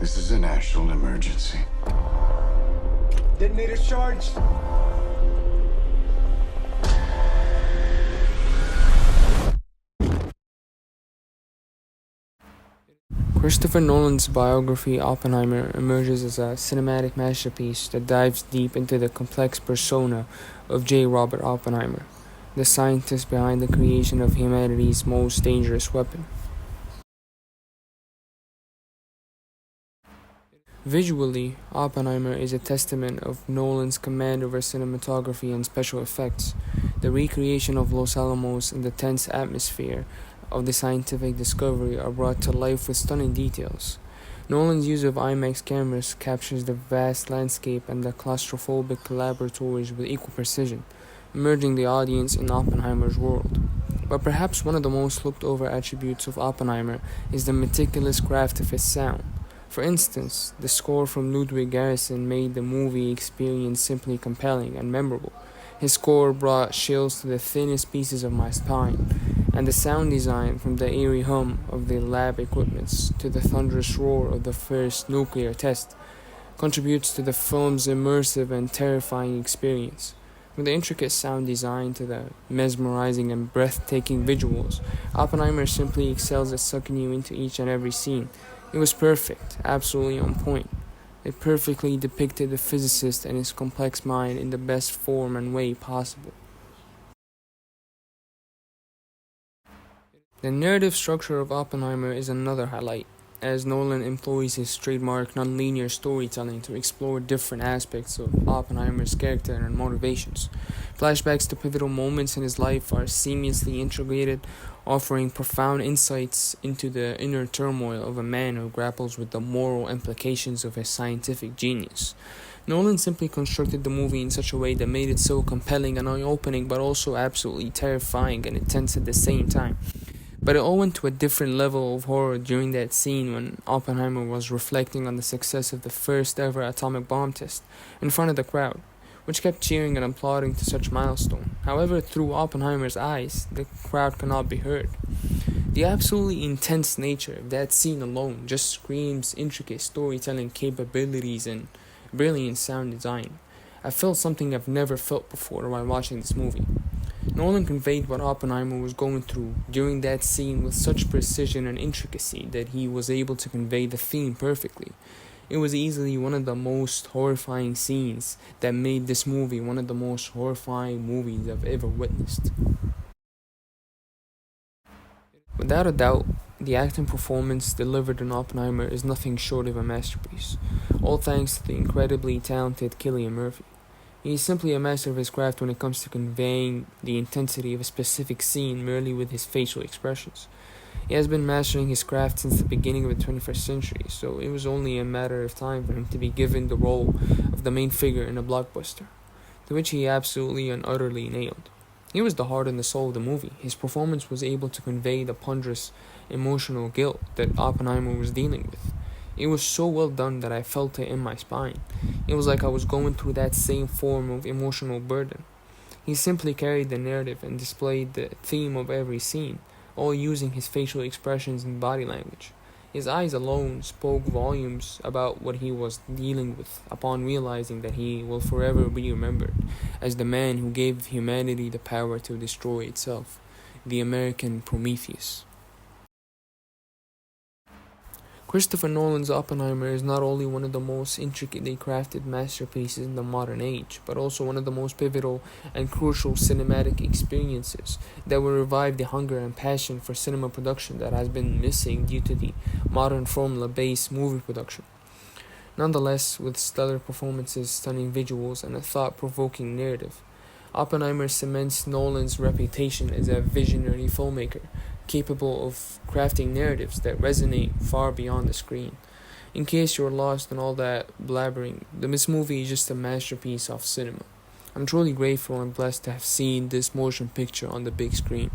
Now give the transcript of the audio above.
This is a national emergency. Detonator charged. Christopher Nolan's biography Oppenheimer emerges as a cinematic masterpiece that dives deep into the complex persona of J. Robert Oppenheimer, the scientist behind the creation of humanity's most dangerous weapon. Visually, Oppenheimer is a testament of Nolan's command over cinematography and special effects. The recreation of Los Alamos and the tense atmosphere of the scientific discovery are brought to life with stunning details. Nolan's use of IMAX cameras captures the vast landscape and the claustrophobic laboratories with equal precision, immersing the audience in Oppenheimer's world. But perhaps one of the most looked over attributes of Oppenheimer is the meticulous craft of his sound. For instance, the score from Ludwig Göransson made the movie experience simply compelling and memorable. His score brought chills to the thinnest pieces of my spine, and the sound design, from the eerie hum of the lab equipment to the thunderous roar of the first nuclear test, contributes to the film's immersive and terrifying experience. From the intricate sound design to the mesmerizing and breathtaking visuals, Oppenheimer simply excels at sucking you into each and every scene. It was perfect, absolutely on point. It perfectly depicted the physicist and his complex mind in the best form and way possible. The narrative structure of Oppenheimer is another highlight, as Nolan employs his trademark nonlinear storytelling to explore different aspects of Oppenheimer's character and motivations. Flashbacks to pivotal moments in his life are seamlessly integrated, offering profound insights into the inner turmoil of a man who grapples with the moral implications of his scientific genius. Nolan simply constructed the movie in such a way that made it so compelling and eye-opening, but also absolutely terrifying and intense at the same time. But it all went to a different level of horror during that scene when Oppenheimer was reflecting on the success of the first ever atomic bomb test in front of the crowd, which kept cheering and applauding to such milestone. However, through Oppenheimer's eyes, the crowd cannot be heard. The absolutely intense nature of that scene alone just screams intricate storytelling capabilities and brilliant sound design. I felt something I've never felt before while watching this movie. Nolan conveyed what Oppenheimer was going through during that scene with such precision and intricacy that he was able to convey the theme perfectly. It was easily one of the most horrifying scenes that made this movie one of the most horrifying movies I've ever witnessed. Without a doubt, the acting performance delivered in Oppenheimer is nothing short of a masterpiece, all thanks to the incredibly talented Cillian Murphy. He is simply a master of his craft when it comes to conveying the intensity of a specific scene merely with his facial expressions. He has been mastering his craft since the beginning of the 21st century, so it was only a matter of time for him to be given the role of the main figure in a blockbuster, to which he absolutely and utterly nailed. He was the heart and the soul of the movie. His performance was able to convey the ponderous emotional guilt that Oppenheimer was dealing with. It was so well done that I felt it in my spine. It was like I was going through that same form of emotional burden. He simply carried the narrative and displayed the theme of every scene, all using his facial expressions and body language. His eyes alone spoke volumes about what he was dealing with upon realizing that he will forever be remembered as the man who gave humanity the power to destroy itself, the American Prometheus. Christopher Nolan's Oppenheimer is not only one of the most intricately crafted masterpieces in the modern age, but also one of the most pivotal and crucial cinematic experiences that will revive the hunger and passion for cinema production that has been missing due to the modern formula-based movie production. Nonetheless, with stellar performances, stunning visuals, and a thought-provoking narrative, Oppenheimer cements Nolan's reputation as a visionary filmmaker, capable of crafting narratives that resonate far beyond the screen. In case you're lost in all that blabbering, this movie is just a masterpiece of cinema. I'm truly grateful and blessed to have seen this motion picture on the big screen.